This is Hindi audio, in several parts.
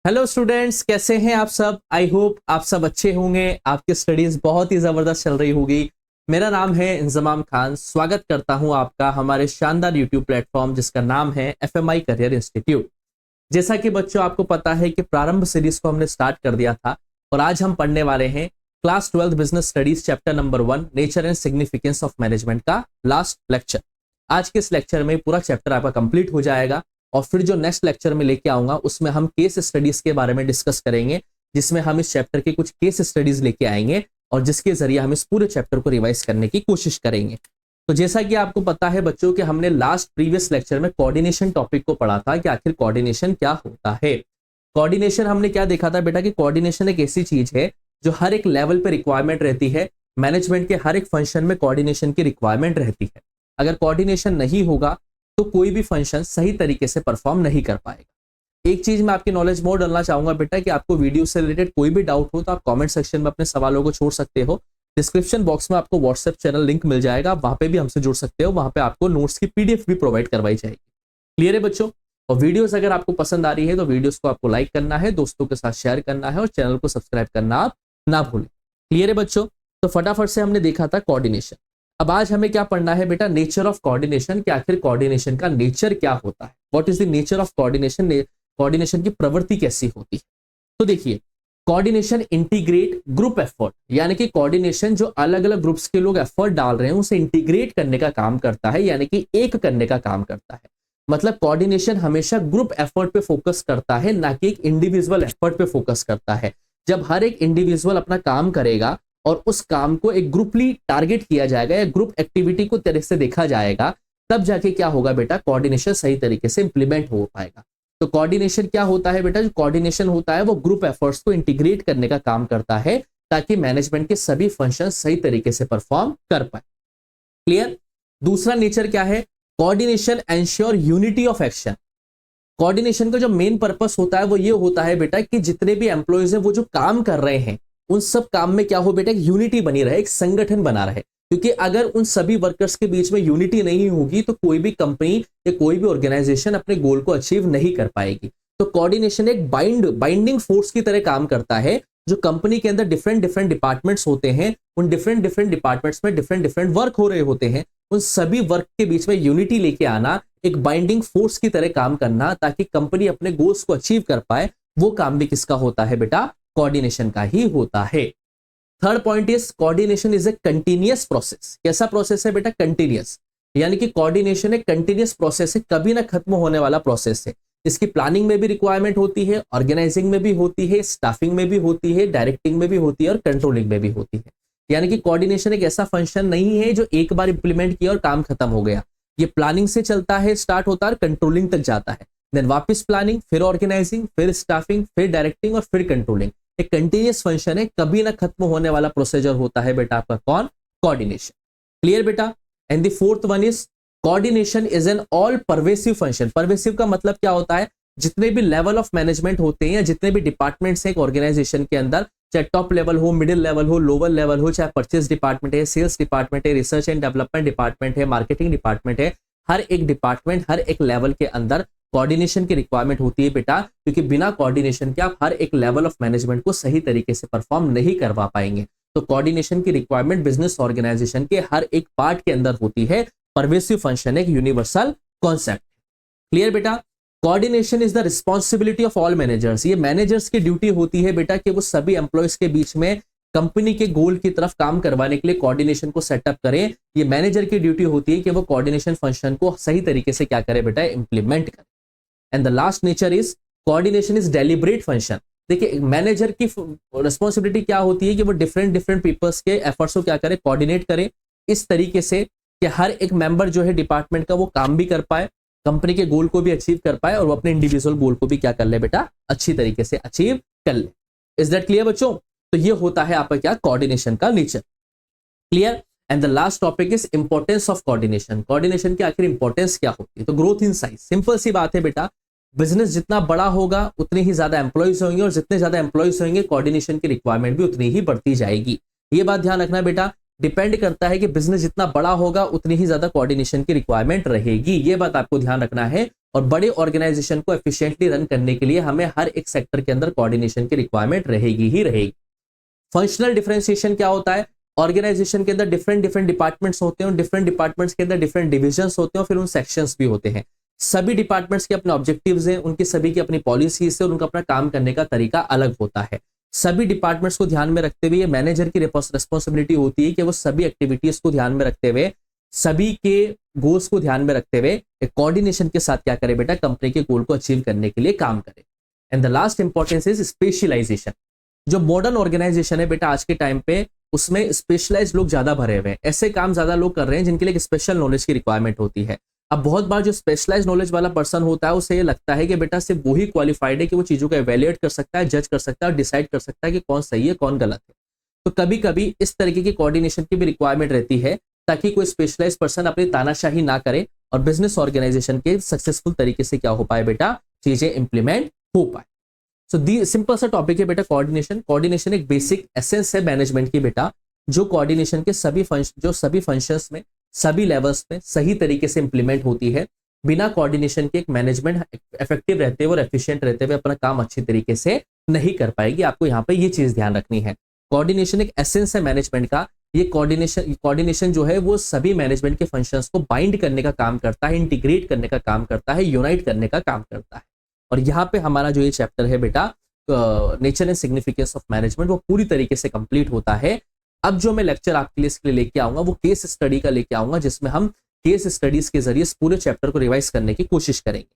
हेलो स्टूडेंट्स, कैसे हैं आप सब। आई होप आप सब अच्छे होंगे। आपकी स्टडीज बहुत ही जबरदस्त चल रही होगी। मेरा नाम है इंजमाम खान। स्वागत करता हूं आपका हमारे शानदार यूट्यूब प्लेटफॉर्म जिसका नाम है एफएमआई करियर इंस्टीट्यूट। जैसा कि बच्चों आपको पता है कि प्रारंभ सीरीज को हमने स्टार्ट कर दिया था और आज हम पढ़ने वाले हैं class 12 business studies chapter number 1 nature and significance of management का लास्ट लेक्चर। आज के इस लेक्चर में पूरा चैप्टर आपका कंप्लीट हो जाएगा और फिर जो नेक्स्ट लेक्चर में लेके आऊंगा उसमें हम केस स्टडीज के बारे में डिस्कस करेंगे, जिसमें हम इस चैप्टर के कुछ केस स्टडीज लेके आएंगे और जिसके जरिए हम इस पूरे चैप्टर को रिवाइज करने की कोशिश करेंगे। तो जैसा कि आपको पता है बच्चों कि हमने लास्ट प्रीवियस लेक्चर में कोऑर्डिनेशन टॉपिक को पढ़ा था कि आखिर कोऑर्डिनेशन क्या होता है। कोऑर्डिनेशन हमने क्या देखा था बेटा कि कोऑर्डिनेशन एक ऐसी चीज है जो हर एक लेवल पे रिक्वायरमेंट रहती है। मैनेजमेंट के हर एक फंक्शन में कोऑर्डिनेशन की रिक्वायरमेंट रहती है। अगर कोऑर्डिनेशन नहीं होगा तो कोई भी फंक्शन सही तरीके से परफॉर्म नहीं कर पाएगा। एक चीज मैं आपकी नॉलेज मोर डालना चाहूंगा बेटा कि आपको वीडियो से रिलेटेड कोई भी डाउट हो तो आप कमेंट सेक्शन में अपने सवालों को छोड़ सकते हो। डिस्क्रिप्शन बॉक्स में आपको व्हाट्सएप चैनल लिंक मिल जाएगा, वहां पे भी हमसे जुड़ सकते हो। वहां पे आपको नोट्स की पीडीएफ भी प्रोवाइड करवाई जाएगी। क्लियर है बच्चों। और वीडियोस अगर आपको पसंद आ रही है तो वीडियोस को आपको लाइक करना है, दोस्तों के साथ शेयर करना है और चैनल को सब्सक्राइब करना आप ना भूलें। क्लियर है बच्चों। तो फटाफट से हमने देखा था कोऑर्डिनेशन। अब आज हमें क्या पढ़ना है बेटा, नेचर ऑफ कोऑर्डिनेशन। कि आखिर कोऑर्डिनेशन का नेचर क्या होता है, what is the nature of coordination. Coordination की प्रवृत्ति कैसी होती है। तो देखिए, कोऑर्डिनेशन इंटीग्रेट ग्रुप एफर्ट, यानी कि कोऑर्डिनेशन जो अलग अलग ग्रुप्स के लोग एफर्ट डाल रहे हैं उसे इंटीग्रेट करने का काम करता है, यानी कि एक करने का काम करता है। मतलब कोऑर्डिनेशन हमेशा ग्रुप एफर्ट पे फोकस करता है, ना कि एक इंडिविजुअल एफर्ट पे फोकस करता है। जब हर एक इंडिविजुअल अपना काम करेगा और उस काम को एक ग्रुपली टारगेट किया जाएगा या ग्रुप एक्टिविटी को तरह से देखा जाएगा, तब जाके क्या होगा बेटा, कोऑर्डिनेशन सही तरीके से इंप्लीमेंट हो पाएगा। तो कोऑर्डिनेशन क्या होता है बेटा, जो कोऑर्डिनेशन होता है वो ग्रुप एफर्ट्स को इंटीग्रेट करने का काम करता है ताकि मैनेजमेंट के सभी फंक्शन सही तरीके से परफॉर्म कर पाए। क्लियर। दूसरा नेचर क्या है, coordination ensure unity of action. Coordination का जो मेन पर्पस होता है वो ये होता है बेटा कि जितने भी एम्प्लॉयज हैं वो जो काम कर रहे हैं उन सब काम में क्या हो बेटा, एक यूनिटी बनी रहे, एक संगठन बना रहे। क्योंकि अगर उन सभी वर्कर्स के बीच में यूनिटी नहीं होगी तो कोई भी कंपनी या कोई भी ऑर्गेनाइजेशन अपने गोल को अचीव नहीं कर पाएगी। तो कोऑर्डिनेशन एक बाइंडिंग फोर्स की तरह काम करता है। जो कंपनी के अंदर डिफरेंट डिफरेंट डिपार्टमेंट्स होते हैं, उन डिफरेंट डिफरेंट डिपार्टमेंट्स में डिफरेंट डिफरेंट वर्क हो रहे होते हैं, उन सभी वर्क के बीच में यूनिटी लेके आना, एक बाइंडिंग फोर्स की तरह काम करना ताकि कंपनी अपने गोल्स को अचीव कर पाए, वो काम भी किसका होता है बेटा, कोऑर्डिनेशन का ही होता है। Third point is coordination is a continuous process. कैसा प्रोसेस है बेटा, कंटिन्यूअस। यानी कि कोऑर्डिनेशन एक कंटिन्यूअस प्रोसेस है, कभी ना खत्म होने वाला प्रोसेस है। इसकी प्लानिंग में भी रिक्वायरमेंट होती है, ऑर्गेनाइजिंग में भी होती है, स्टाफिंग में भी होती है, डायरेक्टिंग में भी होती है और कंट्रोलिंग में भी होती है। यानी कि कोऑर्डिनेशन एक ऐसा फंक्शन नहीं है जो एक बार इंप्लीमेंट किया और काम खत्म हो गया। ये प्लानिंग से चलता है, स्टार्ट होता है, कंट्रोलिंग तक जाता है, देन वापस प्लानिंग, फिर ऑर्गेनाइजिंग, फिर स्टाफिंग, फिर डायरेक्टिंग और फिर कंट्रोलिंग। एक कंटिन्यूअस फंक्शन है, कभी ना खत्म होने वाला प्रोसीजर होता है बेटा आपका कौन, कोऑर्डिनेशन। क्लियर बेटा। And the fourth one is coordination is an all pervasive function. Pervasive का मतलब क्या होता है, जितने भी लेवल ऑफ मैनेजमेंट होते हैं या जितने भी डिपार्टमेंट्स हैं एक ऑर्गेनाइजेशन के अंदर, चाहे टॉप लेवल हो, मिडिल लेवल हो, लोअर लेवल हो, चाहे परचेज डिपार्टमेंट है, सेल्स डिपार्टमेंट है, रिसर्च एंड डेवलपमेंट डिपार्टमेंट है, मार्केटिंग डिपार्टमेंट है, हर एक डिपार्टमेंट हर एक लेवल के अंदर कोऑर्डिनेशन की रिक्वायरमेंट होती है बेटा। क्योंकि बिना कोऑर्डिनेशन के आप हर एक लेवल ऑफ मैनेजमेंट को सही तरीके से परफॉर्म नहीं करवा पाएंगे। तो कोऑर्डिनेशन की रिक्वायरमेंट बिजनेस ऑर्गेनाइजेशन के हर एक पार्ट के अंदर होती है। परवेसिव फंक्शन एक यूनिवर्सल कॉन्सेप्ट। क्लियर बेटा। Coordination is the responsibility of all managers. ये मैनेजर्स की ड्यूटी होती है बेटा कि वो सभी एम्प्लॉयज के बीच में कंपनी के गोल की तरफ काम करवाने के लिए कोऑर्डिनेशन को सेटअप करें। ये मैनेजर की ड्यूटी होती है कि वो कोऑर्डिनेशन फंक्शन को सही तरीके से क्या करे बेटा, इंप्लीमेंट करे। And the last nature is coordination is deliberate function. देखिए, मैनेजर की रिस्पॉन्सिबिलिटी क्या होती है कि वो डिफरेंट डिफरेंट पीपल्स के एफर्ट्स को क्या करे, कोऑर्डिनेट करे इस तरीके से कि हर एक मेंबर जो है डिपार्टमेंट का वो काम भी कर पाए, कंपनी के गोल को भी अचीव कर पाए और वो अपने इंडिविजुअल गोल को भी क्या कर ले बेटा, अच्छी तरीके से अचीव कर ले। इज दैट क्लियर बच्चों। तो ये होता है आपका क्या, कोऑर्डिनेशन का nature. Clear. And the last topic is importance of coordination. Coordination की आखिर इंपॉर्टेंस क्या होती है। तो ग्रोथ इन साइज, सिंपल सी बात है बेटा, बिजनेस जितना बड़ा होगा उतने ही ज्यादा एम्प्लॉयज होंगे और जितने ज्यादा एम्प्लॉयज होंगे कोऑर्डिनेशन की रिक्वायरमेंट भी उतनी ही बढ़ती जाएगी। ये बात ध्यान रखना बेटा, डिपेंड करता है कि बिजनेस जितना बड़ा होगा उतनी ही ज्यादा कोऑर्डिनेशन की रिक्वायरमेंट रहेगी। ये बात आपको ध्यान रखना है। और बड़े ऑर्गेनाइजेशन को एफिशिएंटली रन करने के लिए हमें हर एक सेक्टर के अंदर कोऑर्डिनेशन की रिक्वायरमेंट रहेगी ही रहेगी। फंक्शनल डिफरेंशिएशन क्या होता है? ऑर्गेनाइजेशन के अंदर डिफरेंट डिफरेंट डिपार्टमेंट्स होते हैं, डिफरेंट डिपार्टमेंट्स के अंदर डिफरेंट डिविजन्स होते हैं और फिर उन सेक्शंस भी होते हैं। सभी डिपार्टमेंट्स के अपने ऑब्जेक्टिव्स हैं, उनकी सभी की अपनी पॉलिसीज है और उनका अपना काम करने का तरीका अलग होता है। सभी डिपार्टमेंट्स को ध्यान में रखते हुए मैनेजर की रिस्पॉन्सिबिलिटी होती है कि वो सभी एक्टिविटीज को ध्यान में रखते हुए, सभी के गोल्स को ध्यान में रखते हुए एक कोऑर्डिनेशन के साथ क्या करे बेटा, कंपनी के गोल को अचीव करने के लिए काम करे। And the last importance is specialisation. जो मॉडर्न ऑर्गेनाइजेशन है बेटा आज के टाइम पे, उसमें स्पेशलाइज्ड लोग ज्यादा भरे हुए हैं, ऐसे काम ज्यादा लोग कर रहे हैं जिनके लिए एक स्पेशल नॉलेज की रिक्वायरमेंट होती है। अब बहुत बार जो स्पेशलाइज नॉलेज वाला पर्सन होता है उसे ये लगता है कि बेटा सिर्फ वही क्वालिफाइड है कि वो चीजों को एवेल्युएट कर सकता है, जज कर सकता है और डिसाइड कर सकता है कि कौन सही है कौन गलत है। तो कभी कभी इस तरीके की कोऑर्डिनेशन की भी रिक्वायरमेंट रहती है ताकि कोई स्पेशलाइज पर्सन अपनी तानाशाही ना करे और बिजनेस ऑर्गेनाइजेशन के सक्सेसफुल तरीके से क्या हो पाए बेटा, चीजें इंप्लीमेंट हो पाए। सो दी सिंपल सा टॉपिक है बेटा कोऑर्डिनेशन। कोऑर्डिनेशन एक बेसिक एसेंस है मैनेजमेंट की बेटा, जो कोऑर्डिनेशन के सभी फंक्शंस में, सभी लेवल्स में सही तरीके से इंप्लीमेंट होती है। बिना कोऑर्डिनेशन के एक मैनेजमेंट इफेक्टिव रहते हुए और एफिशिएंट रहते हुए अपना काम अच्छी तरीके से नहीं कर पाएगी। आपको यहाँ पे ये चीज ध्यान रखनी है। कोऑर्डिनेशन एक एसेंस है मैनेजमेंट का। ये कोऑर्डिनेशन जो है वो सभी मैनेजमेंट के फंक्शंस को बाइंड करने का काम करता है, इंटीग्रेट करने का काम करता है, यूनाइट करने का काम करता है। और यहाँ पे हमारा जो ये चैप्टर है बेटा nature and significance of management, वो पूरी तरीके से कंप्लीट होता है। अब जो मैं लेक्चर आपके लिए इसके लिए लेके आऊंगा वो केस स्टडी का लेके आऊंगा, जिसमें हम केस स्टडीज के जरिए इस पूरे चैप्टर को रिवाइज करने की कोशिश करेंगे।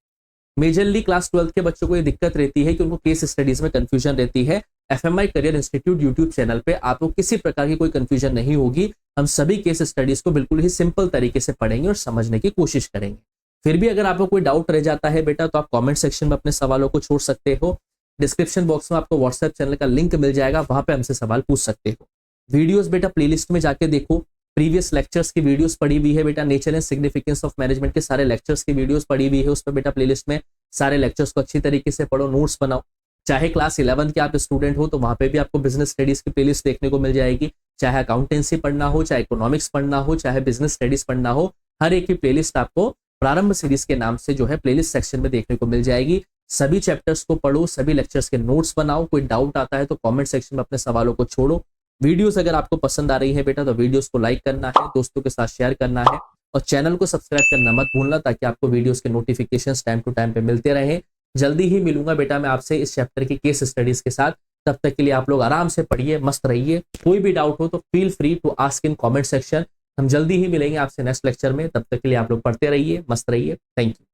मेजरली क्लास 12 के बच्चों को ये दिक्कत रहती है कि उनको केस स्टडीज में कंफ्यूजन रहती है। FMI career institute YouTube channel पे आपको किसी प्रकार की कोई कंफ्यूजन नहीं होगी। हम सभी केस स्टडीज को बिल्कुल ही सिंपल तरीके से पढ़ेंगे और समझने की कोशिश करेंगे। फिर भी अगर आपको कोई डाउट रह जाता है बेटा तो आप कमेंट सेक्शन में अपने सवालों को छोड़ सकते हो। डिस्क्रिप्शन बॉक्स में आपको व्हाट्सएप चैनल का लिंक मिल जाएगा, वहां पे हमसे सवाल पूछ सकते हो। वीडियोस बेटा प्लेलिस्ट में जाके देखो, प्रीवियस लेक्चर्स की वीडियोस पड़ी हुई है बेटा, nature and significance of management के सारे लेक्चर्स की वीडियोस पड़ी हुई है उस पर बेटा प्लेलिस्ट में। सारे लेक्चर्स को अच्छी तरीके से पढ़ो, नोट्स बनाओ। चाहे क्लास 11 के आप स्टूडेंट हो तो वहां पे भी आपको बिजनेस स्टडीज की प्लेलिस्ट देखने को मिल जाएगी। चाहे अकाउंटेंसी पढ़ना हो, चाहे इकोनॉमिक्स पढ़ना हो, चाहे बिजनेस स्टडीज पढ़ना हो, हर एक की प्लेलिस्ट आपको प्रारंभ सीरीज के नाम से जो है प्लेलिस्ट सेक्शन में देखने को मिल जाएगी। सभी चैप्टर्स को पढ़ो, सभी लेक्चर्स के नोट्स बनाओ। कोई डाउट आता है तो कमेंट सेक्शन में अपने सवालों को छोड़ो। वीडियोस अगर आपको पसंद आ रही है बेटा तो वीडियोस को लाइक करना है, दोस्तों के साथ शेयर करना है और चैनल को सब्सक्राइब करना मत भूलना, ताकि आपको वीडियोस के नोटिफिकेशंस टाइम टू टाइम पे मिलते रहे। जल्दी ही मिलूंगा बेटा मैं आपसे इस चैप्टर की केस स्टडीज के साथ। तब तक के लिए आप लोग आराम से पढ़िए, मस्त रहिए। कोई भी डाउट हो तो feel free to ask in comment section. हम जल्दी ही मिलेंगे आपसे नेक्स्ट लेक्चर में। तब तक के लिए आप लोग पढ़ते रहिए, मस्त रहिए। Thank you.